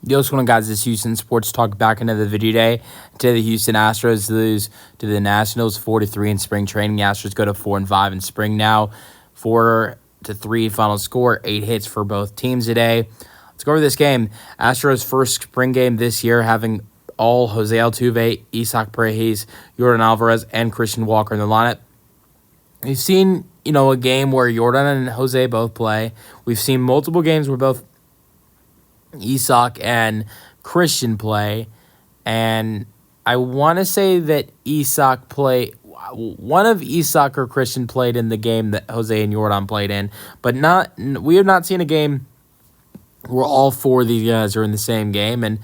Yo, what's going on, guys? This is Houston Sports Talk back into the video today. Today, the Houston Astros lose to the Nationals 4-3 in spring training. The Astros go to 4-5 in spring now. 4-3 final score. 8 hits for both teams today. Let's go over this game. Astros' first spring game this year, having all Jose Altuve, Isaac Paredes, Yordan Alvarez, and Christian Walker in the lineup. We've seen, a game where Yordan and Jose both play. We've seen multiple games where both Isaac and Christian play, and I want to say that one of Isaac or Christian played in the game that Jose and Yordan played in, but we have not seen a game where all four of these guys are in the same game, and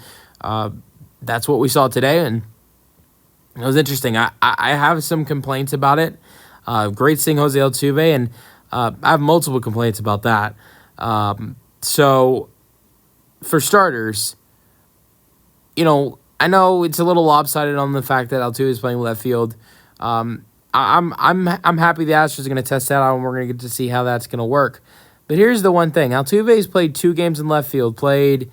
that's what we saw today, and it was interesting. I have some complaints about it. Great seeing Jose Altuve, and I have multiple complaints about that. So for starters, I know it's a little lopsided on the fact that Altuve is playing left field. I'm happy the Astros are going to test that out, and we're going to get to see how that's going to work. But here's the one thing: Altuve's played 2 games in left field. Played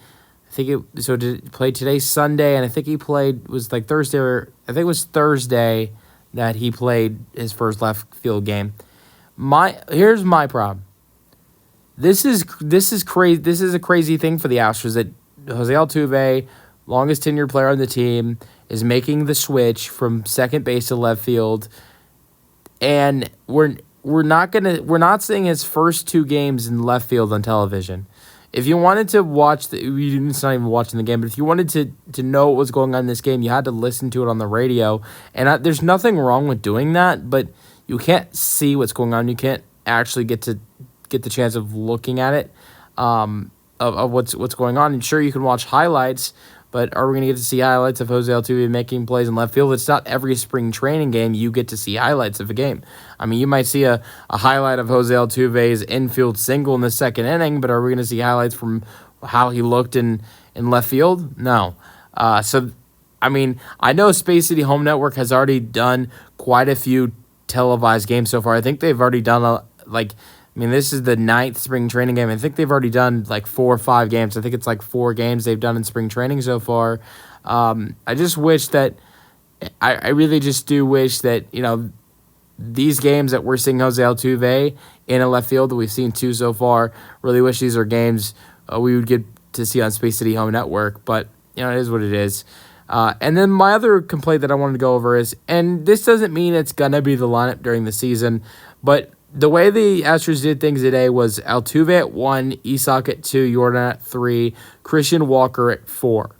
today Sunday, and I think he played was like Thursday, or I think it was Thursday that he played his first left field game. Here's my problem. This is crazy. This is a crazy thing for the Astros that Jose Altuve, longest tenured player on the team, is making the switch from second base to left field, and we're not seeing his first 2 games in left field on television. If you wanted to watch it's not even watching the game, but if you wanted to know what was going on in this game, you had to listen to it on the radio, and there's nothing wrong with doing that, but you can't see what's going on. You can't actually get the chance of looking at it, of what's going on. And sure, you can watch highlights, but are we going to get to see highlights of Jose Altuve making plays in left field? It's not every spring training game you get to see highlights of a game. I mean, you might see a highlight of Jose Altuve's infield single in the second inning, but are we going to see highlights from how he looked in left field? No. So, I mean, I know Space City Home Network has already done quite a few televised games so far. I think they've already done this is the 9th spring training game. I think they've already done like 4 or 5 games. I think it's like 4 games they've done in spring training so far. I just wish that I really just do wish that, these games that we're seeing Jose Altuve in a left field that we've seen 2 so far, really wish these are games we would get to see on Space City Home Network. But, it is what it is. And then my other complaint that I wanted to go over is, and this doesn't mean it's going to be the lineup during the season, but the way the Astros did things today was Altuve at 1, Isaac at 2, Yordan at 3, Christian Walker at 4.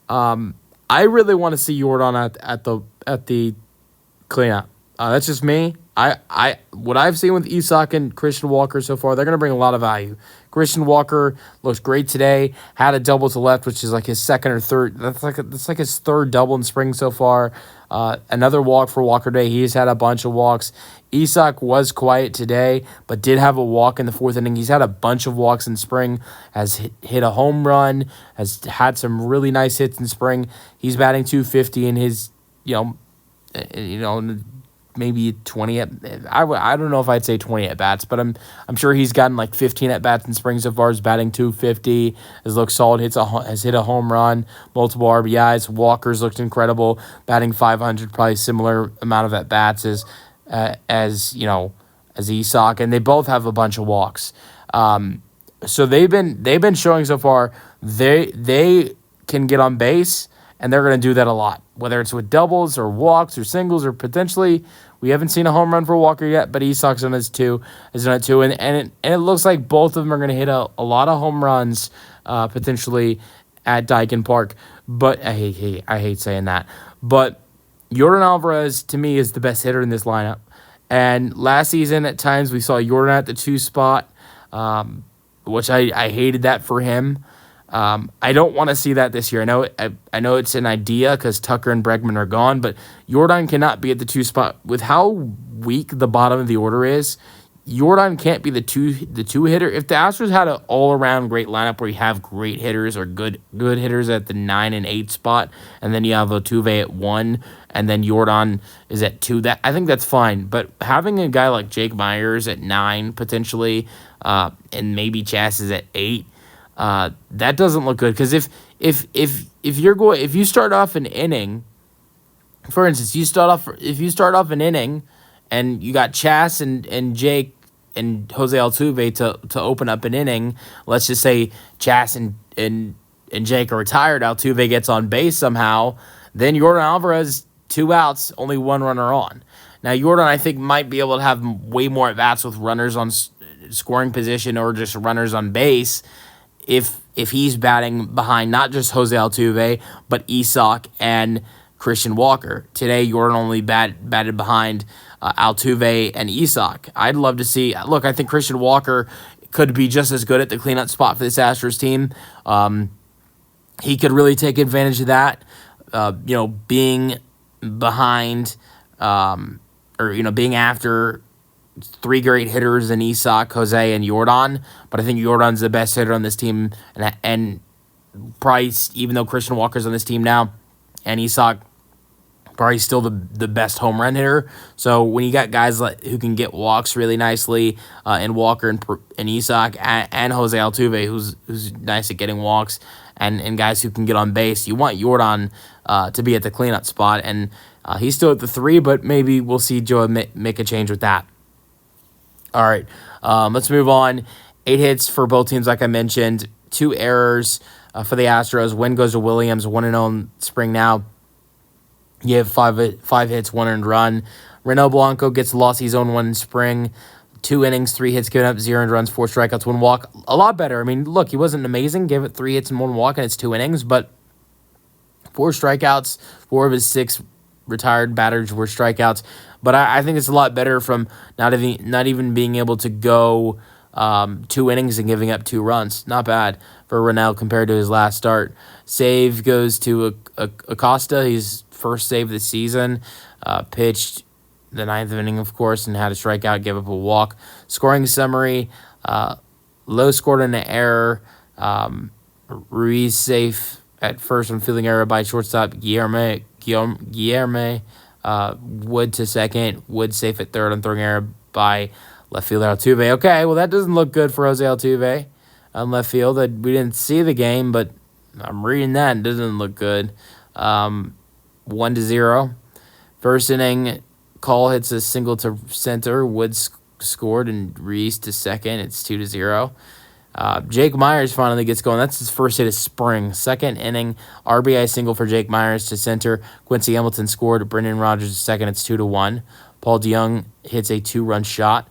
I really want to see Yordan at the cleanup. That's just me. What I've seen with Isaac and Christian Walker so far, they're going to bring a lot of value. Christian Walker looks great today. Had a double to left, which is like his second or third. That's like his third double in spring so far. Another walk for Walker today. He's had a bunch of walks. Isaac was quiet today, but did have a walk in the 4th inning. He's had a bunch of walks in spring. Has hit a home run. Has had some really nice hits in spring. He's batting .250 in his maybe 20 I don't know if I'd say 20 at bats, but I'm sure he's gotten like 15 at bats in spring so far. He's batting .250, has looked solid, has hit a home run, multiple RBIs. Walker's looked incredible, batting .500, probably similar amount of at bats as Isaac, and they both have a bunch of walks. So they've been showing so far they can get on base, and they're going to do that a lot, whether it's with doubles or walks or singles or potentially. We haven't seen a home run for Walker yet, but Isaac's done it too, and it looks like both of them are going to hit a lot of home runs potentially at Dyken Park. But I hate saying that. But Yordan Alvarez to me is the best hitter in this lineup, and last season at times we saw Yordan at the 2 spot, which I hated that for him. I don't want to see that this year. I know it's an idea because Tucker and Bregman are gone, but Yordan cannot be at the 2 spot. With how weak the bottom of the order is, Yordan can't be the two hitter. If the Astros had an all-around great lineup where you have great hitters or good hitters at the 9 and 8 spot, and then you have Altuve at 1, and then Yordan is at 2, I think that's fine. But having a guy like Jake Meyers at 9 potentially, and maybe Chas is at 8, That doesn't look good because if you start off an inning, for instance, if you start off an inning, and you got Chas and Jake and Jose Altuve to open up an inning. Let's just say Chas and Jake are retired. Altuve gets on base somehow. Then Yordan Alvarez, 2 outs, only 1 runner on. Now Yordan, I think, might be able to have way more at bats with runners on scoring position or just runners on base if he's batting behind not just Jose Altuve but Isak and Christian Walker. Today, Yordan only batted behind Altuve and Isak. I'd love to see. Look, I think Christian Walker could be just as good at the cleanup spot for this Astros team. He could really take advantage of that. Being behind, being after 3 great hitters in Isak, Jose, and Yordan. But I think Yordan's the best hitter on this team, and Price, even though Christian Walker's on this team now, and Isak probably still the best home run hitter. So when you got guys who can get walks really nicely, and Walker and Isak and Jose Altuve, who's nice at getting walks, and guys who can get on base, you want Yordan to be at the cleanup spot, and he's still at the 3, but maybe we'll see Joe make a change with that. All right, let's move on. 8 hits for both teams, like I mentioned. 2 errors for the Astros. Win goes to Williams, 1-0 in spring now. You have 5 hits, 1 earned run. Renaud Blanco gets lost his own 1 in spring. 2 innings, 3 hits given up, 0 earned runs, 4 strikeouts, 1 walk. A lot better. I mean, look, he wasn't amazing. Gave it 3 hits and 1 walk, and it's 2 innings, but 4 strikeouts. 4 of his 6 retired batters were strikeouts. But I think it's a lot better from not even being able to go 2 innings and giving up 2 runs. Not bad for Renaud compared to his last start. Save goes to Acosta. He's first save of the season. Pitched the 9th inning, of course, and had a strikeout, gave up a walk. Scoring summary, Lowe scored an error. Ruiz safe at first on fielding error by shortstop Guillermo. Wood to second. Wood safe at third on throwing error by left fielder Altuve. Okay, well, that doesn't look good for Jose Altuve on left field. We didn't see the game, but I'm reading that. It doesn't look good. 1-0. First inning, Call hits a single to center. Woods scored, and Reese to second. It's 2-0. Jake Meyers finally gets going. That's his first hit of spring. Second inning, RBI single for Jake Meyers to center. Quincy Hamilton scored. Brendan Rodgers to second. It's 2-1. Paul DeYoung hits a 2-run shot.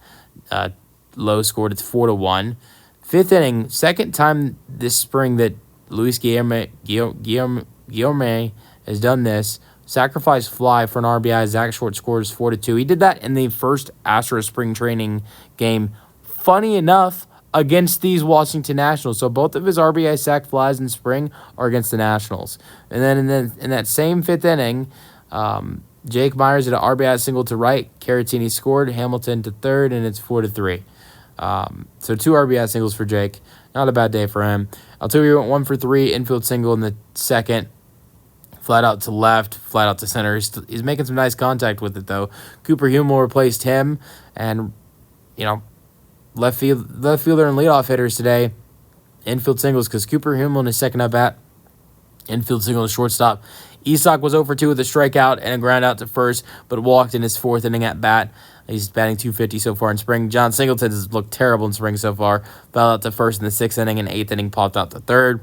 Lowe scored. It's 4-1. Fifth inning, second time this spring that Luis Guillermo has done this. Sacrifice fly for an RBI. Zach Short scores 4-2. He did that in the first Astros spring training game. Funny enough, against these Washington Nationals. So both of his RBI sac flies in spring are against the Nationals. And then in that same 5th inning, Jake Meyers hit an RBI single to right. Caratini scored. Hamilton to third, and it's 4-3. So 2 RBI singles for Jake. Not a bad day for him. Altuve went 1 for 3. Infield single in the second. Flat out to left, flat out to center. He's making some nice contact with it, though. Cooper Hummel replaced him, and, left fielder and leadoff hitters today. Infield singles because Cooper Hummel in his second at bat. Infield single to shortstop. Isak was 0 for 2 with a strikeout and a ground out to first, but walked in his 4th inning at bat. He's batting .250 so far in spring. John Singleton has looked terrible in spring so far. Fell out to first in the 6th inning, and 8th inning popped out to third.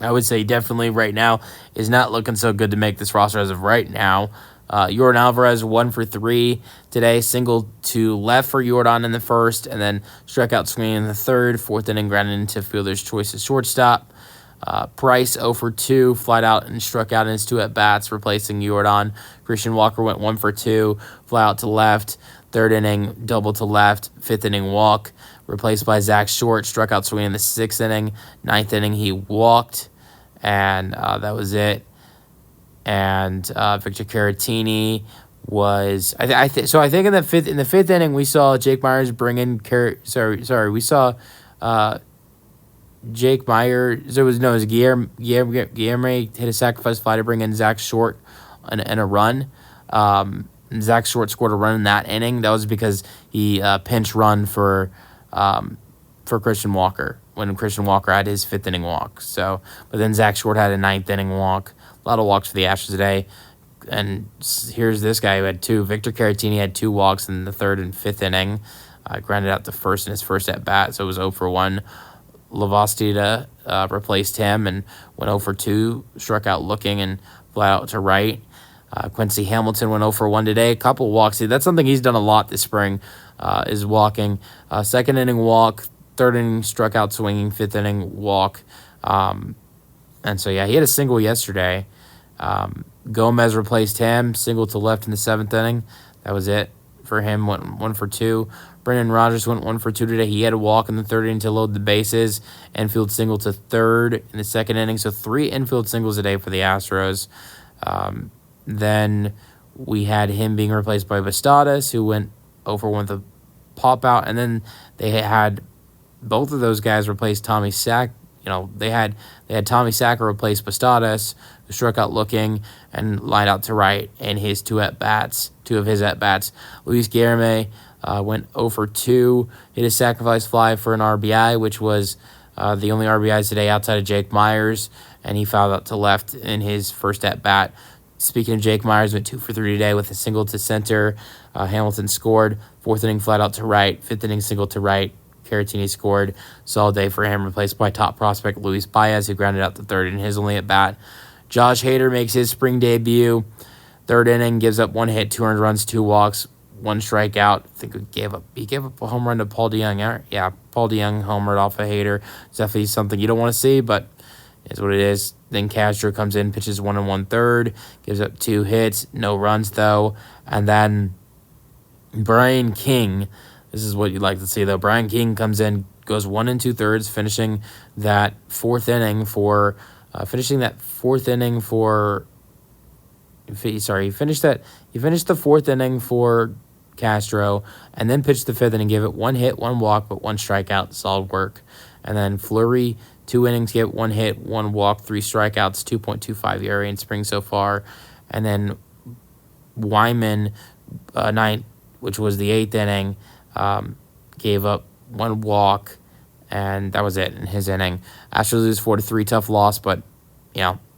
I would say definitely right now is not looking so good to make this roster as of right now. Yordan Alvarez 1 for 3 today. Single to left for Yordan in the first, and then strikeout swinging in the third. 4th inning grounded into fielder's choice as shortstop. Price 0 for 2, flat out and struck out in his 2 at-bats, replacing Yordan. Christian Walker went 1 for 2, fly out to left. 3rd inning, double to left. 5th inning walk, replaced by Zach Short. Struck out swinging in the 6th inning. 9th inning, he walked, and that was it. And Victor Caratini was I think in the fifth inning we saw Jake Meyers bring in we saw Jake Meyers. It was Guillermo hit a sacrifice fly to bring in Zach Short and a run. Zach Short scored a run in that inning. That was because he pinch run for for Christian Walker when Christian Walker had his 5th inning walk. So, but then Zach Short had a 9th inning walk. A lot of walks for the Astros today. And here's this guy who had 2. Victor Caratini had 2 walks in the 3rd and 5th inning. Grounded out to first in his first at bat, so it was 0 for 1. Lavastida replaced him and went 0 for 2, struck out looking and flat out to right. Quincy Hamilton went 0 for 1 today. A couple walks. That's something he's done a lot this spring, is walking. 2nd inning walk, 3rd inning struck out swinging, 5th inning walk. And so, yeah, he had a single yesterday. Gomez replaced him, single to left in the 7th inning. That was it for him, went 1 for 2. Brendan Rodgers went 1 for 2 today. He had a walk in the 3rd inning to load the bases. Infield single to 3rd in the 2nd inning. So 3 infield singles a day for the Astros. Then we had him being replaced by Bastadas, who went 0 for 1 with a pop out. And then they had both of those guys replace Tommy Sack. They had Tommy Sacker replace Bastadas, who struck out looking and lined out to right in his 2 of his at-bats. Luis Guillerme went 0 for 2, hit a sacrifice fly for an RBI, which was the only RBIs today outside of Jake Meyers, and he fouled out to left in his first at-bat. Speaking of Jake Meyers, went 2 for 3 today with a single to center. Hamilton scored. 4th inning flat out to right. 5th inning single to right. Caratini scored. Solid day for him, replaced by top prospect Luis Baez, who grounded out the 3rd in his only at-bat. Josh Hader makes his spring debut. 3rd inning, gives up 1 hit, 2 earned runs, 2 walks, 1 strikeout. I think he gave up a home run to Paul DeYoung. Yeah, Paul DeYoung homered off a Hader. It's definitely something you don't want to see, but it's what it is. Then Castro comes in, pitches 1 1/3, gives up 2 hits, no runs though. And then Brian King, this is what you'd like to see though. Brian King comes in, goes 1 2/3, finishing that 4th inning for. He finished the 4th inning for Castro, and then pitched the 5th inning, gave it 1 hit, 1 walk, but 1 strikeout. Solid work. And then Fleury, 2 innings, gave it 1 hit, 1 walk, 3 strikeouts, 2.25 ERA in spring so far. And then Wyman, 9, which was the 8th inning, gave up 1 walk, and that was it in his inning. Astros lose 4-3, tough loss, but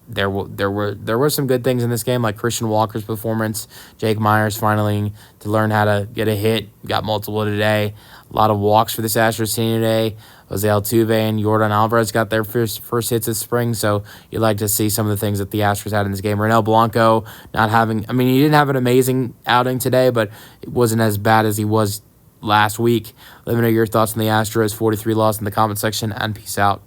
there were some good things in this game, like Christian Walker's performance. Jake Meyers finally to learn how to get a hit, got multiple today. A lot of walks for this Astros team today. Jose Altuve and Yordan Alvarez got their first hits this spring, so you'd like to see some of the things that the Astros had in this game. Renel Blanco he didn't have an amazing outing today, but it wasn't as bad as he was last week. Let me know your thoughts on the Astros 43 loss in the comment section, and peace out.